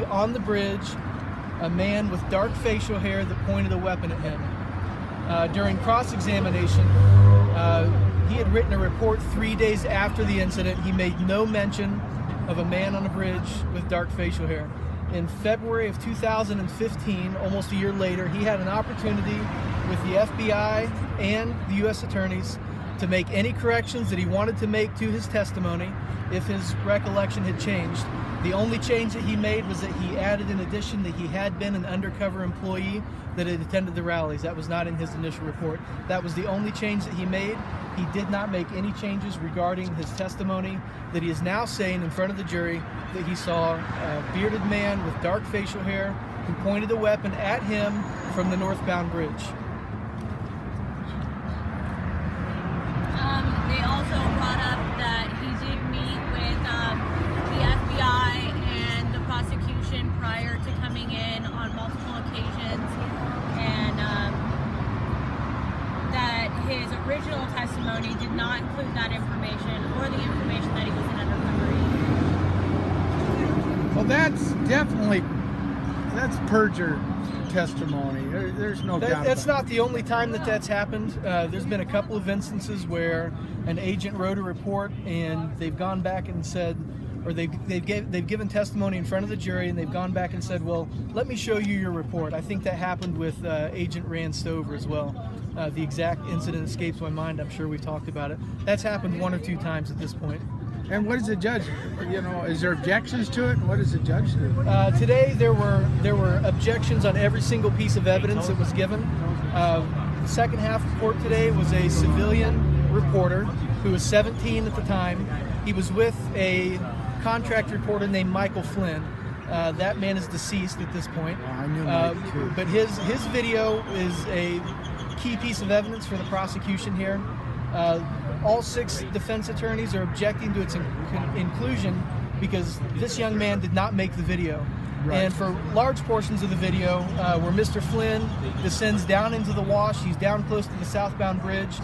on the bridge a man with dark facial hair that pointed a weapon at him. During cross-examination, he had written a report 3 days after the incident. He made no mention of a man on a bridge with dark facial hair. In February of 2015, almost a year later, he had an opportunity with the FBI and the U.S. attorneys to make any corrections that he wanted to make to his testimony if his recollection had changed. The only change that he made was that he added in addition that he had been an undercover employee that had attended the rallies. That was not in his initial report. That was the only change that he made. He did not make any changes regarding his testimony that he is now saying in front of the jury that he saw a bearded man with dark facial hair who pointed a weapon at him from the northbound bridge. They also brought up that he did meet with the FBI and the prosecution prior to coming in on multiple occasions, and that his original testimony did not include that information or the information that he was an undercover agent. Well, that's perjured testimony. There's no doubt. That's not the only time that that's happened. There's been a couple of instances where an agent wrote a report and they've gone back and said, or they've given testimony in front of the jury and they've gone back and said, well, let me show you your report. I think that happened with Agent Rand Stover as well. The exact incident escapes my mind. I'm sure we've talked about it. That's happened 1 or 2 times at this point. And what does the judge, is there objections to it? What does the judge do? Today there were objections on every single piece of evidence that was given. The second half of court today was a civilian reporter who was 17 at the time. He was with a contract reporter named Michael Flynn. That man is deceased at this point. Oh, I knew Mike too. But his video is a key piece of evidence for the prosecution here. All 6 defense attorneys are objecting to its inclusion because this young man did not make the video. Right. And for large portions of the video, where Mr. Flynn descends down into the wash, he's down close to the southbound bridge.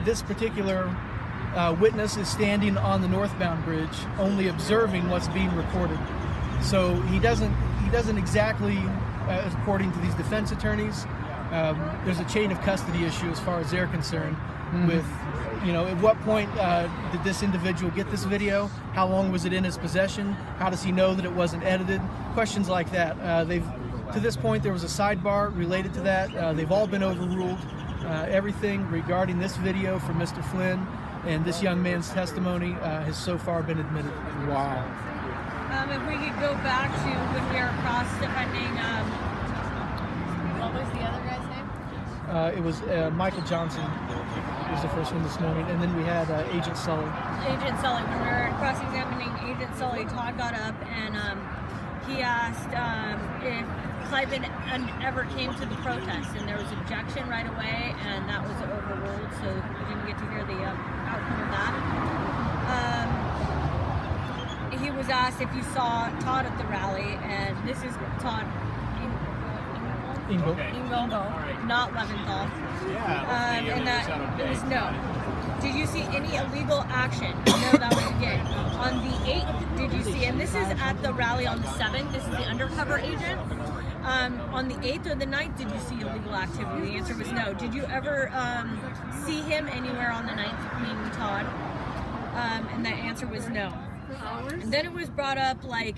This particular witness is standing on the northbound bridge, only observing what's being recorded. So he doesn't exactly, according to these defense attorneys, there's a chain of custody issue as far as they're concerned. With, at what point did this individual get this video? How long was it in his possession? How does he know that it wasn't edited? Questions like that. To this point, there was a sidebar related to that. They've all been overruled. Everything regarding this video from Mr. Flynn and this young man's testimony has so far been admitted. Wow. If we could go back to when we were cross-defending, what was the other guy's name? It was Michael Johnson was the first one this morning, and then we had Agent Sully. Agent Sully. When we were cross-examining Agent Sully, Todd got up and he asked if Cliven ever came to the protest, and there was objection right away, and that was overruled, so we didn't get to hear the outcome of that. He was asked if you saw Todd at the rally, and this is Todd Ingle, not Leventhal. And that it was no. Did you see any illegal action? No, that was a yay. On the 8th, did you see, and this is at the rally on the 7th, this is the undercover agent. On the 8th or the 9th, did you see illegal activity? The answer was no. Did you ever see him anywhere on the 9th, meaning Todd? And the answer was no. And then it was brought up like,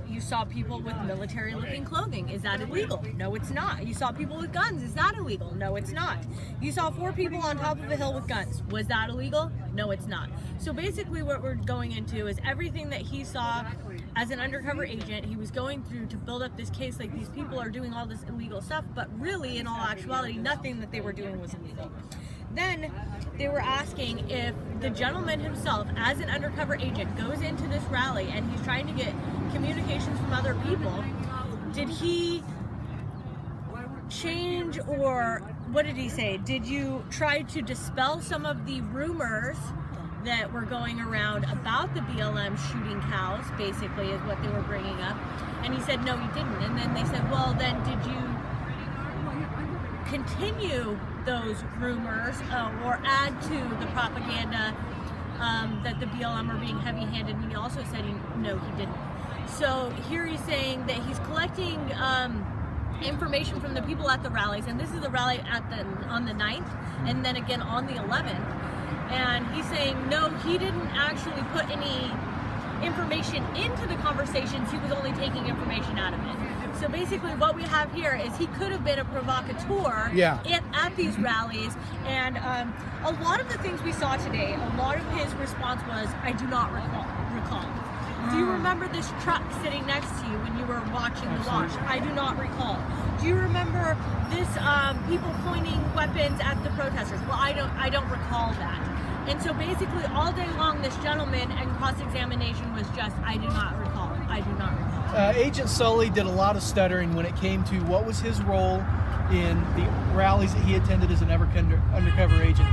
you saw people with military-looking clothing. Is that illegal? No, it's not. You saw people with guns. Is that illegal? No, it's not. You saw 4 people on top of a hill with guns. Was that illegal? No, it's not. So basically what we're going into is everything that he saw as an undercover agent, he was going through to build up this case like these people are doing all this illegal stuff, but really, in all actuality, nothing that they were doing was illegal. Then they were asking if the gentleman himself, as an undercover agent, goes into this rally and he's trying to get communications from other people, did he change, or what did he say? Did you try to dispel some of the rumors that were going around about the BLM shooting cows, basically, is what they were bringing up? And he said, no, he didn't. And then they said, well, then did you continue those rumors or add to the propaganda that the BLM are being heavy-handed? And he also said no, he didn't. So here he's saying that he's collecting information from the people at the rallies, and this is the rally on the 9th, and then again on the 11th. And he's saying no, he didn't actually put any information into the conversations. He was only taking information out of it. So basically what we have here is he could have been a provocateur at these rallies, and a lot of the things we saw today, a lot of his response was, I do not recall. Do you remember this truck sitting next to you when you were watching the watch? I do not recall. Do you remember this people pointing weapons at the protesters? Well, I don't recall that. And so basically all day long this gentleman and cross-examination was just, I do not recall. I do not recall. Agent Sully did a lot of stuttering when it came to what was his role in the rallies that he attended as an undercover agent.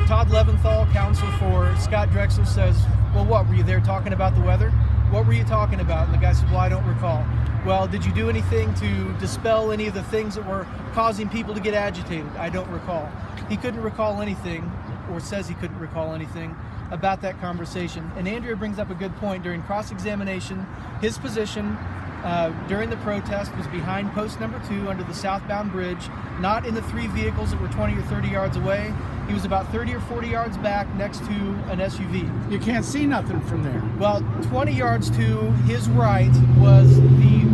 Todd Leventhal, counsel for Scott Drexel, says, well, what, were you there talking about the weather? What were you talking about? And the guy said, well, I don't recall. Well, did you do anything to dispel any of the things that were causing people to get agitated? I don't recall. He couldn't recall anything, or says he couldn't recall anything about that conversation. And Andrea brings up a good point. During cross-examination, his position during the protest was behind post number 2 under the southbound bridge, not in the 3 vehicles that were 20 or 30 yards away. He was about 30 or 40 yards back next to an SUV. You can't see nothing from there. Well, 20 yards to his right was the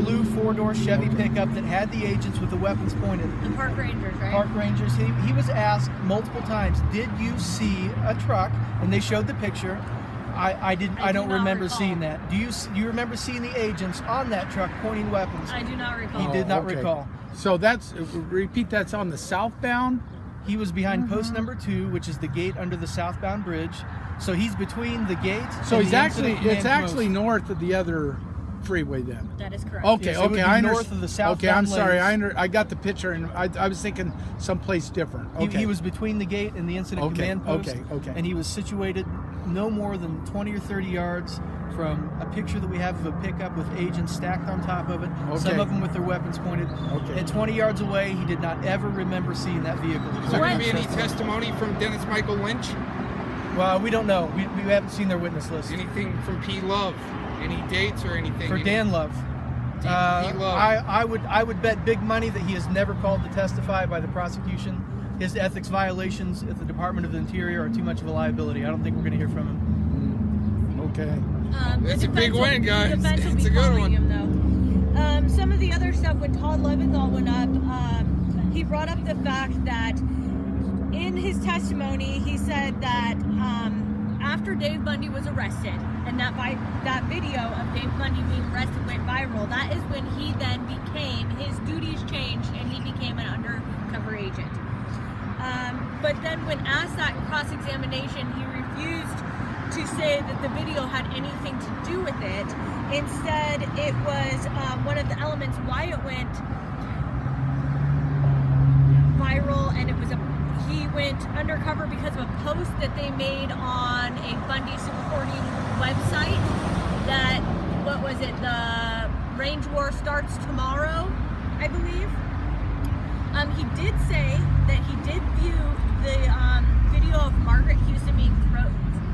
blue 4-door Chevy pickup that had the agents with the weapons pointed. The park rangers, right? Park rangers. He was asked multiple times, did you see a truck? And they showed the picture. I don't remember seeing that. Do you remember seeing the agents on that truck pointing weapons? I do not recall. He did not recall. So that's on the southbound? He was behind post number 2, which is the gate under the southbound bridge. So he's between the gate. So and it's actually north of the other freeway then. That is correct. Yeah, so I north of the southbound Okay, I'm sorry. lanes. I got the picture, and I was thinking someplace different. Okay. He was between the gate and the incident command post. Okay. And he was situated no more than 20 or 30 yards from a picture that we have of a pickup with agents stacked on top of it, some of them with their weapons pointed. And 20 yards away, he did not ever remember seeing that vehicle. Is there going to be any testimony from Dennis Michael Lynch? Well, we don't know. We haven't seen their witness list. Anything from P. Love? Any dates or anything? For Dan Love. P. Love. I would bet big money that he is never called to testify by the prosecution. His ethics violations at the Department of the Interior are too much of a liability. I don't think we're going to hear from him. Okay. That's a big win, guys. The defense will be It's a good one. him, though. Some of the other stuff, when Todd Leventhal went up, he brought up the fact that in his testimony, he said that after Dave Bundy was arrested, and that video of Dave Bundy being arrested went viral, that is when he then his duties changed, and he became an undercover agent. But then when asked that in cross-examination, he refused to say that the video had anything to do with it. Instead, it was one of the elements why it went viral, and he went undercover because of a post that they made on a Bundy supporting website that, the Range War Starts Tomorrow, I believe. He did say that he did view the video of Margaret Houston being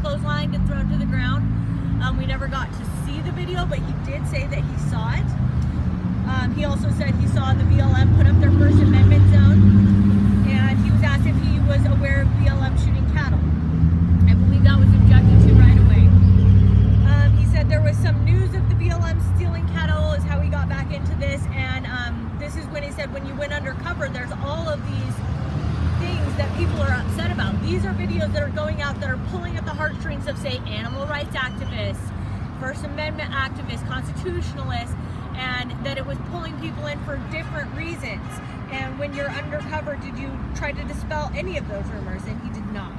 clotheslined and thrown to the ground. We never got to see the video, but he did say that he saw it. He also said he saw the BLM put up their First Amendment zone, and he was asked if he was aware of BLM shooting cattle. I believe that was objected to right away. He said there was some news of the BLM stealing cattle is how he got back into this, and this is when he said when you went undercover, there's all of these things that people are upset about. These are videos that are going out that are pulling at the heartstrings of, say, animal rights activists, First Amendment activists, constitutionalists, and that it was pulling people in for different reasons. And when you're undercover, did you try to dispel any of those rumors? And he did not.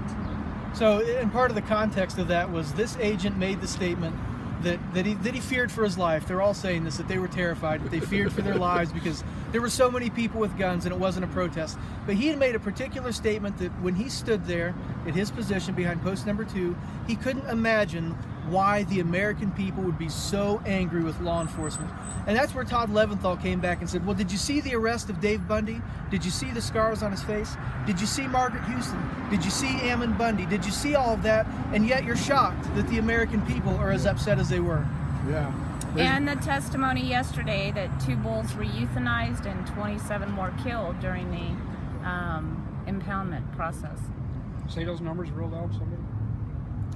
So, and part of the context of that was this agent made the statement that he feared for his life. They're all saying this, that they were terrified, that they feared for their lives because there were so many people with guns and it wasn't a protest. But he had made a particular statement that when he stood there in his position behind post number 2, he couldn't imagine why the American people would be so angry with law enforcement. And that's where Todd Leventhal came back and said, well, did you see the arrest of Dave Bundy? Did you see the scars on his face? Did you see Margaret Houston? Did you see Ammon Bundy? Did you see all of that? And yet you're shocked that the American people are as upset as they were. Yeah. And the testimony yesterday that 2 bulls were euthanized and 27 more killed during the impoundment process. Say those numbers real loud, somebody.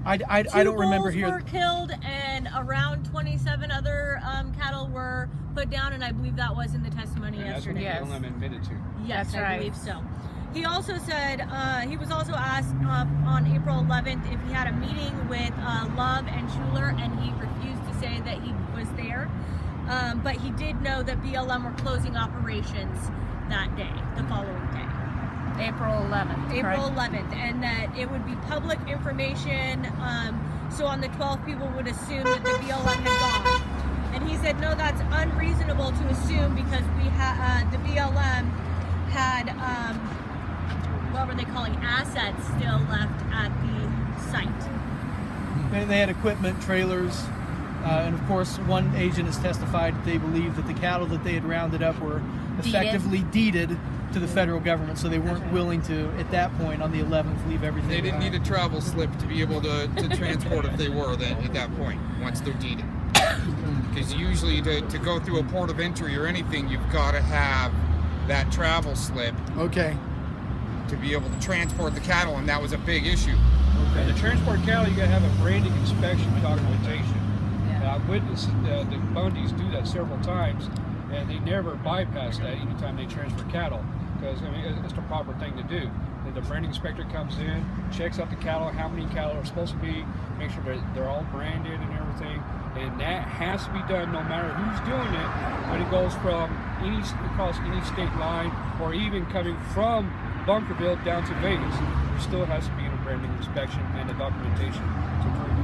I don't remember Two bulls were here. killed and around 27 other cattle were put down, and I believe that was in the testimony yesterday. Yes. BLM admitted to. Yes, That's I right. believe so. He also said, he was also asked on April 11th if he had a meeting with Love and Schuler, and he refused to say that he was there. But he did know that BLM were closing operations that day, the following day. April 11th. April correct? 11th, and that it would be public information. So on the 12th, people would assume that the BLM had gone. And he said, no, that's unreasonable to assume because we the BLM had, what were they calling, assets still left at the site. They had equipment, trailers, and of course, one agent has testified that they believe that the cattle that they had rounded up were effectively deeded to the federal government, so they weren't willing to, at that point on the 11th, leave everything They didn't behind. need a travel slip to be able to transport if they were then at that point, once they're deeded. Because usually to go through a port of entry or anything, you've got to have that travel slip Okay. to be able to transport the cattle, and that was a big issue. And to transport cattle, you got to have a branding inspection documentation. And I've witnessed the Bundys do that several times, and they never bypass that anytime they transfer cattle, because I mean it's the proper thing to do. And the branding inspector comes in, checks out the cattle, how many cattle are supposed to be, make sure they're all branded and everything, and that has to be done no matter who's doing it. When it goes from across any state line, or even coming from Bunkerville down to Vegas, there still has to be a branding inspection and a documentation to prove it.